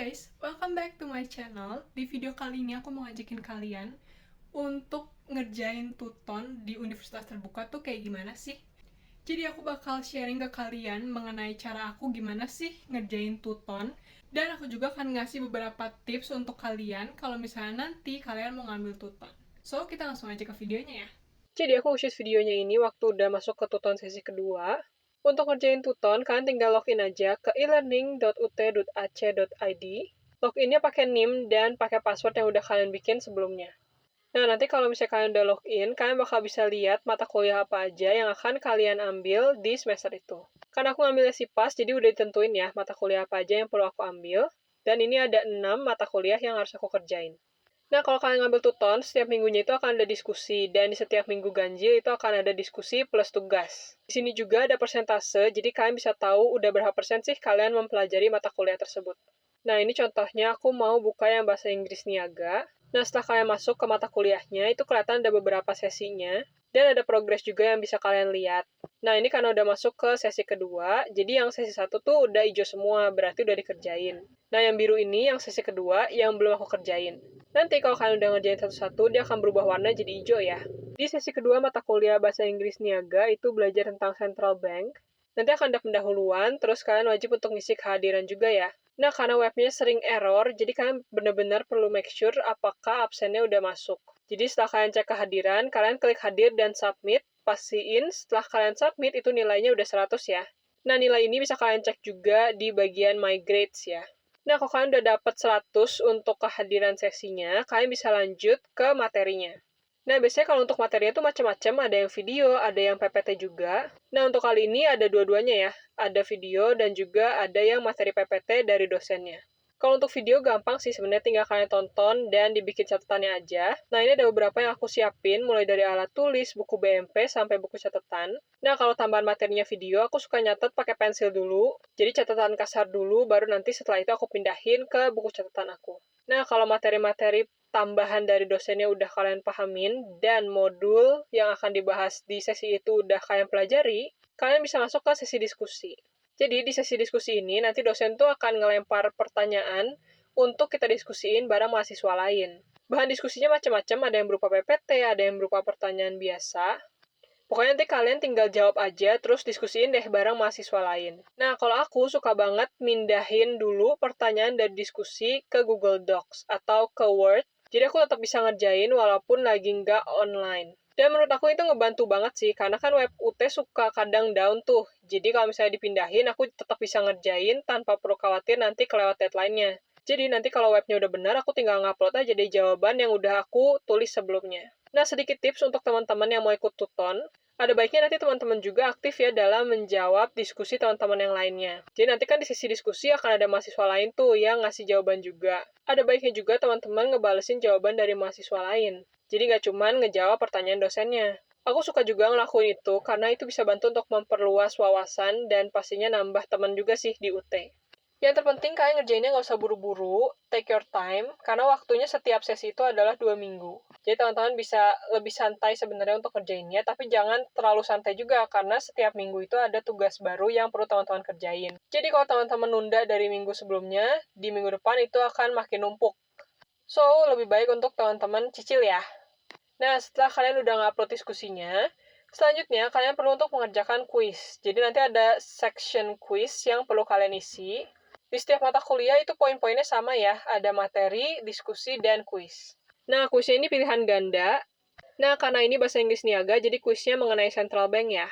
guys, welcome back to my channel. Di video kali ini aku mau ngajakin kalian untuk ngerjain tuton di universitas terbuka tuh kayak gimana sih. Jadi aku bakal sharing ke kalian mengenai cara aku gimana sih ngerjain tuton. Dan aku juga akan ngasih beberapa tips untuk kalian kalau misalnya nanti kalian mau ngambil tuton. So, kita langsung aja ke videonya ya. Jadi aku shoot videonya ini waktu udah masuk ke tuton sesi kedua. Untuk ngerjain tuton, kalian tinggal login aja ke elearning.ut.ac.id. Loginnya pakai NIM dan pakai password yang udah kalian bikin sebelumnya. Nah, nanti kalau misalnya kalian udah login, kalian bakal bisa lihat mata kuliah apa aja yang akan kalian ambil di semester itu. Karena aku ngambilnya SIPAS, jadi udah ditentuin ya mata kuliah apa aja yang perlu aku ambil. Dan ini ada 6 mata kuliah yang harus aku kerjain. Nah, kalau kalian ngambil tuton, setiap minggunya itu akan ada diskusi, dan di setiap minggu ganjil itu akan ada diskusi plus tugas. Di sini juga ada persentase, jadi kalian bisa tahu udah berapa persen sih kalian mempelajari mata kuliah tersebut. Nah, ini contohnya aku mau buka yang bahasa Inggris niaga. Nah, setelah kalian masuk ke mata kuliahnya, itu kelihatan ada beberapa sesinya, dan ada progres juga yang bisa kalian lihat. Nah, ini karena udah masuk ke sesi kedua, jadi yang sesi 1 tuh udah hijau semua, berarti udah dikerjain. Nah, yang biru ini yang sesi kedua yang belum aku kerjain. Nanti kalau kalian udah ngerjain satu-satu, dia akan berubah warna jadi hijau ya. Di sesi kedua mata kuliah bahasa Inggris niaga itu belajar tentang central bank. Nanti akan ada pendahuluan, terus kalian wajib untuk ngisi kehadiran juga ya. Nah, karena webnya sering error, jadi kalian benar-benar perlu make sure apakah absennya udah masuk. Jadi setelah kalian cek kehadiran, kalian klik hadir dan submit, pastiin setelah kalian submit itu nilainya udah 100 ya. Nah, nilai ini bisa kalian cek juga di bagian my grades ya. Nah, kalau kalian udah dapat 100 untuk kehadiran sesinya, kalian bisa lanjut ke materinya. Nah, biasanya kalau untuk materinya itu macam-macam, ada yang video, ada yang PPT juga. Nah, untuk kali ini ada dua-duanya ya. Ada video dan juga ada yang materi PPT dari dosennya. Kalau untuk video gampang sih sebenarnya, tinggal kalian tonton dan dibikin catatannya aja. Nah, ini ada beberapa yang aku siapin, mulai dari alat tulis, buku BMP, sampai buku catatan. Nah, kalau tambahan materinya video, aku suka nyatet pakai pensil dulu. Jadi catatan kasar dulu, baru nanti setelah itu aku pindahin ke buku catatan aku. Nah, kalau materi-materi tambahan dari dosennya udah kalian pahamin, dan modul yang akan dibahas di sesi itu udah kalian pelajari, kalian bisa masuk ke sesi diskusi. Jadi di sesi diskusi ini, nanti dosen tuh akan ngelempar pertanyaan untuk kita diskusiin bareng mahasiswa lain. Bahan diskusinya macam-macam, ada yang berupa PPT, ada yang berupa pertanyaan biasa. Pokoknya nanti kalian tinggal jawab aja, terus diskusiin deh bareng mahasiswa lain. Nah, kalau aku suka banget mindahin dulu pertanyaan dari diskusi ke Google Docs atau ke Word. Jadi aku tetap bisa ngerjain walaupun lagi nggak online. Dan menurut aku itu ngebantu banget sih, karena kan web UT suka kadang down tuh. Jadi kalau misalnya dipindahin, aku tetap bisa ngerjain tanpa perlu khawatir nanti kelewat deadline-nya. Jadi nanti kalau webnya udah benar, aku tinggal ngupload aja deh jawaban yang udah aku tulis sebelumnya. Nah, sedikit tips untuk teman-teman yang mau ikut tuton. Ada baiknya nanti teman-teman juga aktif ya dalam menjawab diskusi teman-teman yang lainnya. Jadi nanti kan di sesi diskusi akan ada mahasiswa lain tuh yang ngasih jawaban juga. Ada baiknya juga teman-teman ngebalesin jawaban dari mahasiswa lain. Jadi nggak cuman ngejawab pertanyaan dosennya. Aku suka juga ngelakuin itu karena itu bisa bantu untuk memperluas wawasan dan pastinya nambah teman juga sih di UT. Yang terpenting kalian ngerjainnya nggak usah buru-buru, take your time, karena waktunya setiap sesi itu adalah 2 minggu. Jadi teman-teman bisa lebih santai sebenarnya untuk ngerjainnya, tapi jangan terlalu santai juga, karena setiap minggu itu ada tugas baru yang perlu teman-teman kerjain. Jadi kalau teman-teman nunda dari minggu sebelumnya, di minggu depan itu akan makin numpuk. So, lebih baik untuk teman-teman cicil ya. Nah, setelah kalian udah ngupload diskusinya, selanjutnya kalian perlu untuk mengerjakan kuis. Jadi nanti ada section kuis yang perlu kalian isi. Di setiap mata kuliah itu poin-poinnya sama ya, ada materi, diskusi, dan kuis. Nah, kuisnya ini pilihan ganda. Nah, karena ini bahasa Inggris niaga, jadi kuisnya mengenai central bank ya.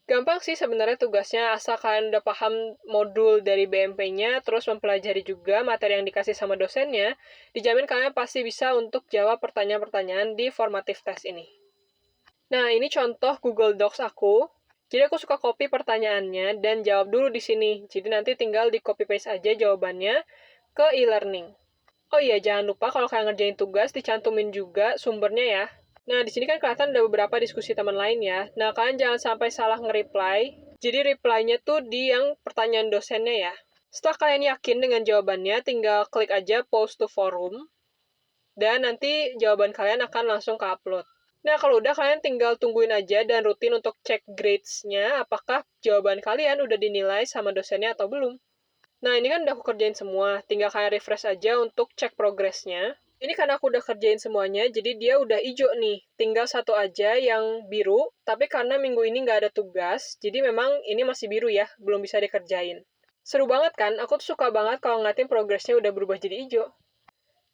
Gampang sih sebenarnya tugasnya, asal kalian udah paham modul dari BMP-nya, terus mempelajari juga materi yang dikasih sama dosennya, dijamin kalian pasti bisa untuk jawab pertanyaan-pertanyaan di formative test ini. Nah, ini contoh Google Docs aku. Jadi aku suka copy pertanyaannya dan jawab dulu di sini. Jadi nanti tinggal di copy paste aja jawabannya ke e-learning. Oh iya, jangan lupa kalau kalian ngerjain tugas dicantumin juga sumbernya ya. Nah, di sini kan kelihatan ada beberapa diskusi teman lain ya. Nah, kalian jangan sampai salah nge-reply. Jadi reply-nya tuh di yang pertanyaan dosennya ya. Setelah kalian yakin dengan jawabannya, tinggal klik aja post to forum. Dan nanti jawaban kalian akan langsung ke upload. Nah, kalau udah kalian tinggal tungguin aja dan rutin untuk cek grades-nya apakah jawaban kalian udah dinilai sama dosennya atau belum. Nah, ini kan udah aku kerjain semua, tinggal kayak refresh aja untuk cek progresnya. Ini karena aku udah kerjain semuanya, jadi dia udah hijau nih. Tinggal satu aja yang biru, tapi karena minggu ini nggak ada tugas, jadi memang ini masih biru ya, belum bisa dikerjain. Seru banget kan? Aku tuh suka banget kalau ngeliatin progresnya udah berubah jadi hijau.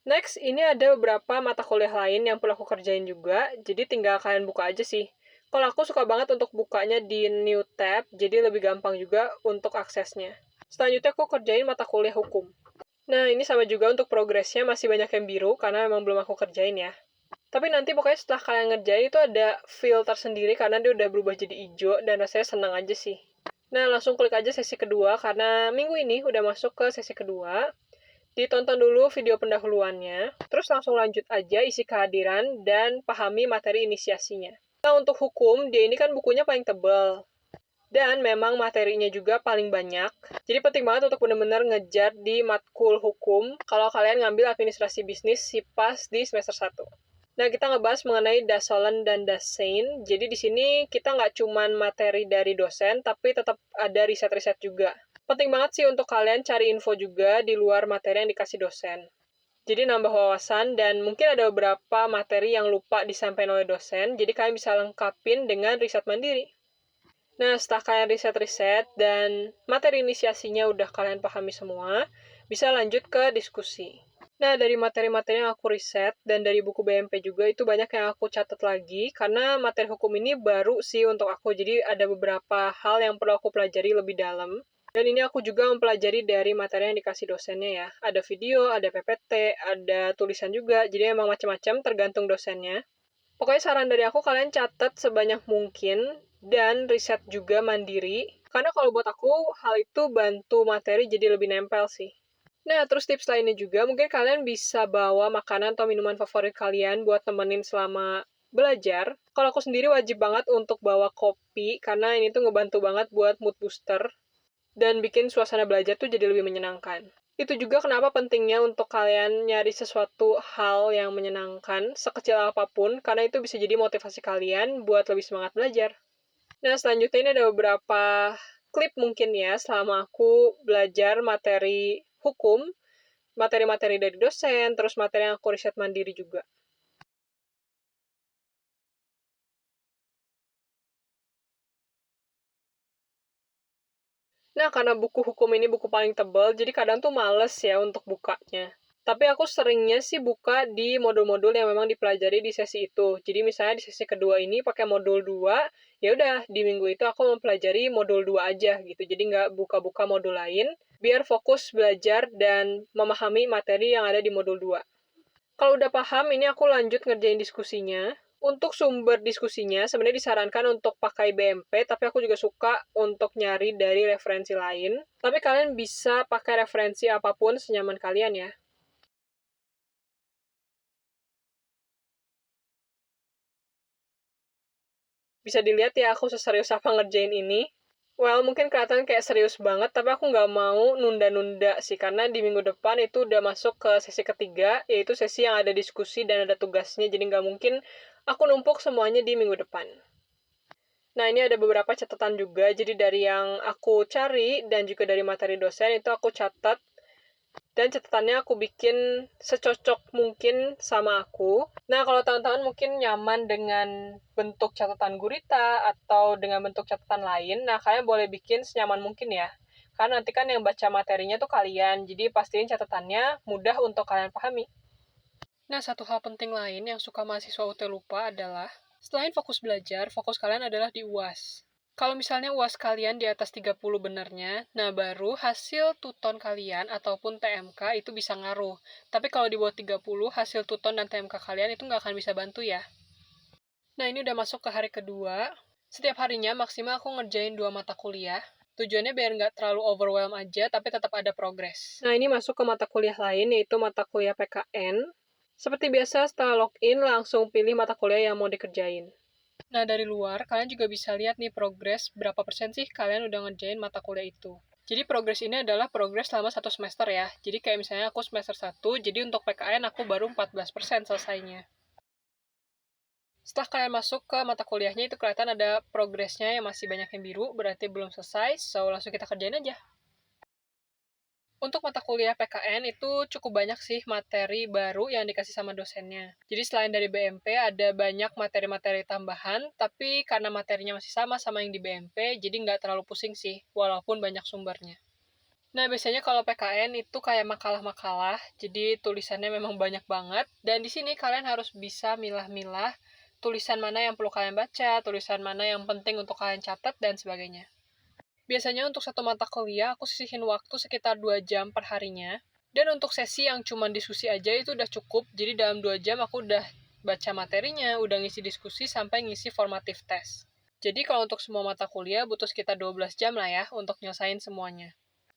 Next, ini ada beberapa mata kuliah lain yang perlu aku kerjain juga, jadi tinggal kalian buka aja sih. Kalau aku suka banget untuk bukanya di new tab, jadi lebih gampang juga untuk aksesnya. Selanjutnya aku kerjain mata kuliah hukum. Nah, ini sama juga untuk progresnya masih banyak yang biru, karena memang belum aku kerjain ya. Tapi nanti pokoknya setelah kalian ngerjain itu ada feel tersendiri karena dia udah berubah jadi hijau dan rasanya senang aja sih. Nah, langsung klik aja sesi kedua karena minggu ini udah masuk ke sesi kedua. Ditonton dulu video pendahuluannya, terus langsung lanjut aja isi kehadiran dan pahami materi inisiasinya. Nah, untuk hukum, dia ini kan bukunya paling tebal. Dan memang materinya juga paling banyak. Jadi penting banget untuk benar-benar ngejar di matkul hukum kalau kalian ngambil administrasi bisnis SIPAS di semester 1. Nah, kita ngebahas mengenai Dasolen dan Dasein. Jadi di sini kita nggak cuman materi dari dosen, tapi tetap ada riset-riset juga. Penting banget sih untuk kalian cari info juga di luar materi yang dikasih dosen. Jadi nambah wawasan dan mungkin ada beberapa materi yang lupa disampaikan oleh dosen, jadi kalian bisa lengkapin dengan riset mandiri. Nah, setelah kalian riset-riset dan materi inisiasinya udah kalian pahami semua, bisa lanjut ke diskusi. Nah, dari materi-materi yang aku riset dan dari buku BMP juga itu banyak yang aku catat lagi karena materi hukum ini baru sih untuk aku. Jadi ada beberapa hal yang perlu aku pelajari lebih dalam. Dan ini aku juga mempelajari dari materi yang dikasih dosennya ya. Ada video, ada PPT, ada tulisan juga. Jadi emang macam-macam tergantung dosennya. Pokoknya saran dari aku kalian catat sebanyak mungkin dan riset juga mandiri. Karena kalau buat aku, hal itu bantu materi jadi lebih nempel sih. Nah, terus tips lainnya juga, mungkin kalian bisa bawa makanan atau minuman favorit kalian buat temenin selama belajar. Kalau aku sendiri wajib banget untuk bawa kopi, karena ini tuh ngebantu banget buat mood booster dan bikin suasana belajar tuh jadi lebih menyenangkan. Itu juga kenapa pentingnya untuk kalian nyari sesuatu hal yang menyenangkan, sekecil apapun, karena itu bisa jadi motivasi kalian buat lebih semangat belajar. Nah, selanjutnya ini ada beberapa klip mungkin ya, selama aku belajar materi hukum, materi-materi dari dosen, terus materi yang aku riset mandiri juga. Nah, karena buku hukum ini buku paling tebal, jadi kadang tuh males ya untuk bukanya. Tapi aku seringnya sih buka di modul-modul yang memang dipelajari di sesi itu. Jadi misalnya di sesi kedua ini pakai modul 2, ya udah di minggu itu aku mempelajari modul 2 aja gitu. Jadi nggak buka-buka modul lain, biar fokus belajar dan memahami materi yang ada di modul 2. Kalau udah paham, ini aku lanjut ngerjain diskusinya. Untuk sumber diskusinya, sebenarnya disarankan untuk pakai BMP, tapi aku juga suka untuk nyari dari referensi lain. Tapi kalian bisa pakai referensi apapun senyaman kalian ya. Bisa dilihat ya aku seserius apa ngerjain ini. Well, mungkin kelihatan kayak serius banget, tapi aku nggak mau nunda-nunda sih, karena di minggu depan itu udah masuk ke sesi ketiga, yaitu sesi yang ada diskusi dan ada tugasnya, jadi nggak mungkin aku numpuk semuanya di minggu depan. Nah, ini ada beberapa catatan juga, jadi dari yang aku cari dan juga dari materi dosen itu aku catat dan catatannya aku bikin secocok mungkin sama aku. Nah, kalau teman-teman mungkin nyaman dengan bentuk catatan gurita atau dengan bentuk catatan lain, nah kalian boleh bikin senyaman mungkin ya. Karena nanti kan yang baca materinya tuh kalian, jadi pastiin catatannya mudah untuk kalian pahami. Nah, satu hal penting lain yang suka mahasiswa UT lupa adalah selain fokus belajar, fokus kalian adalah di UAS. Kalau misalnya UAS kalian di atas 30 benernya, nah baru hasil tuton kalian ataupun TMK itu bisa ngaruh. Tapi kalau di bawah 30, hasil tuton dan TMK kalian itu nggak akan bisa bantu ya. Nah, ini udah masuk ke hari kedua. Setiap harinya maksimal aku ngerjain 2 mata kuliah. Tujuannya biar nggak terlalu overwhelm aja, tapi tetap ada progres. Nah, ini masuk ke mata kuliah lain, yaitu mata kuliah PKN. Seperti biasa, setelah login, langsung pilih mata kuliah yang mau dikerjain. Nah, dari luar, kalian juga bisa lihat nih progres, berapa persen sih kalian udah ngerjain mata kuliah itu. Jadi progres ini adalah progres selama 1 semester ya. Jadi kayak misalnya aku semester 1, jadi untuk PKN aku baru 14% selesainya. Setelah kalian masuk ke mata kuliahnya, itu kelihatan ada progresnya yang masih banyak yang biru, berarti belum selesai, so langsung kita kerjain aja. Untuk mata kuliah PKN itu cukup banyak sih materi baru yang dikasih sama dosennya. Jadi selain dari BMP ada banyak materi-materi tambahan, tapi karena materinya masih sama yang di BMP, jadi nggak terlalu pusing sih, walaupun banyak sumbernya. Nah, biasanya kalau PKN itu kayak makalah-makalah, jadi tulisannya memang banyak banget, dan di sini kalian harus bisa milah-milah tulisan mana yang perlu kalian baca, tulisan mana yang penting untuk kalian catat, dan sebagainya. Biasanya untuk satu mata kuliah, aku sisihin waktu sekitar 2 jam per harinya. Dan untuk sesi yang cuma diskusi aja itu udah cukup, jadi dalam 2 jam aku udah baca materinya, udah ngisi diskusi, sampai ngisi formatif tes. Jadi kalau untuk semua mata kuliah butuh sekitar 12 jam lah ya untuk nyelesain semuanya.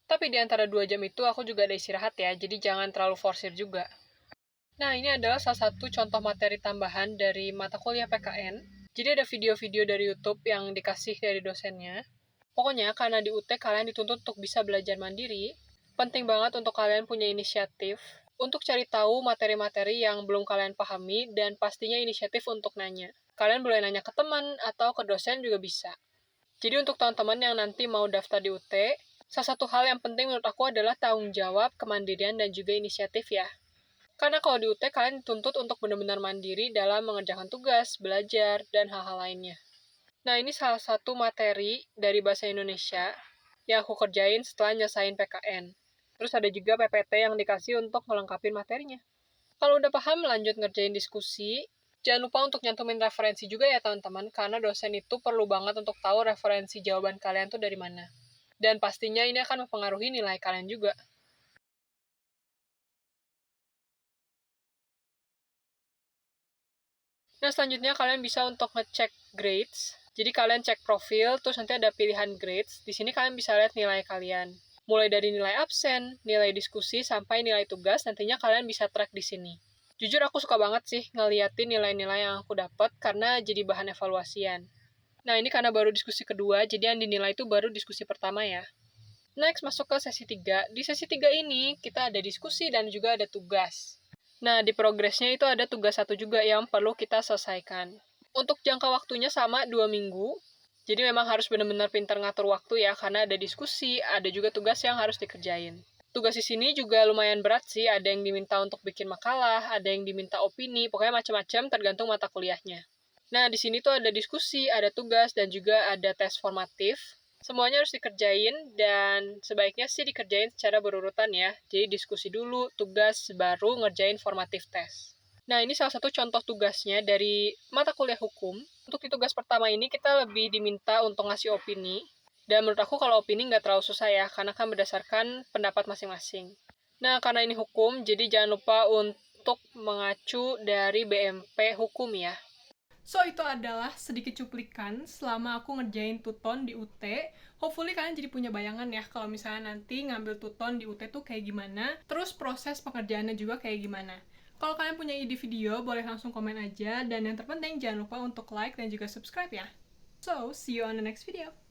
Tapi di antara 2 jam itu aku juga ada istirahat ya, jadi jangan terlalu forsir juga. Nah, ini adalah salah satu contoh materi tambahan dari mata kuliah PKN. Jadi ada video-video dari YouTube yang dikasih dari dosennya. Pokoknya, karena di UT kalian dituntut untuk bisa belajar mandiri, penting banget untuk kalian punya inisiatif untuk cari tahu materi-materi yang belum kalian pahami, dan pastinya inisiatif untuk nanya. Kalian boleh nanya ke teman atau ke dosen juga bisa. Jadi untuk teman-teman yang nanti mau daftar di UT, salah satu hal yang penting menurut aku adalah tanggung jawab, kemandirian, dan juga inisiatif ya. Karena kalau di UT kalian dituntut untuk benar-benar mandiri dalam mengerjakan tugas, belajar, dan hal-hal lainnya. Nah, ini salah satu materi dari Bahasa Indonesia yang aku kerjain setelah nyelesain PKN. Terus ada juga PPT yang dikasih untuk melengkapi materinya. Kalau udah paham, lanjut ngerjain diskusi. Jangan lupa untuk nyantumin referensi juga ya teman-teman, karena dosen itu perlu banget untuk tahu referensi jawaban kalian tuh dari mana. Dan pastinya ini akan mempengaruhi nilai kalian juga. Nah, selanjutnya kalian bisa untuk ngecek grades. Jadi kalian cek profil, terus nanti ada pilihan grades. Di sini kalian bisa lihat nilai kalian. Mulai dari nilai absen, nilai diskusi, sampai nilai tugas, nantinya kalian bisa track di sini. Jujur aku suka banget sih ngeliatin nilai-nilai yang aku dapat karena jadi bahan evaluasian. Nah, ini karena baru diskusi kedua, jadi yang dinilai itu baru diskusi pertama ya. Next, masuk ke sesi 3. Di sesi 3 ini, kita ada diskusi dan juga ada tugas. Nah, di progresnya itu ada tugas 1 juga yang perlu kita selesaikan. Untuk jangka waktunya sama 2 minggu, jadi memang harus benar-benar pintar ngatur waktu ya, karena ada diskusi, ada juga tugas yang harus dikerjain. Tugas di sini juga lumayan berat sih, ada yang diminta untuk bikin makalah, ada yang diminta opini, pokoknya macam-macam tergantung mata kuliahnya. Nah, di sini tuh ada diskusi, ada tugas, dan juga ada tes formatif. Semuanya harus dikerjain, dan sebaiknya sih dikerjain secara berurutan ya. Jadi diskusi dulu, tugas, baru ngerjain formatif tes. Nah, ini salah satu contoh tugasnya dari mata kuliah hukum. Untuk di tugas pertama ini, kita lebih diminta untuk ngasih opini. Dan menurut aku kalau opini nggak terlalu susah ya, karena kan berdasarkan pendapat masing-masing. Nah, karena ini hukum, jadi jangan lupa untuk mengacu dari BMP hukum ya. So, itu adalah sedikit cuplikan selama aku ngerjain tuton di UT. Hopefully kalian jadi punya bayangan ya kalau misalnya nanti ngambil tuton di UT tuh kayak gimana, terus proses pengerjaannya juga kayak gimana. Kalau kalian punya ide video, boleh langsung komen aja, dan yang terpenting jangan lupa untuk like dan juga subscribe ya. So, see you on the next video.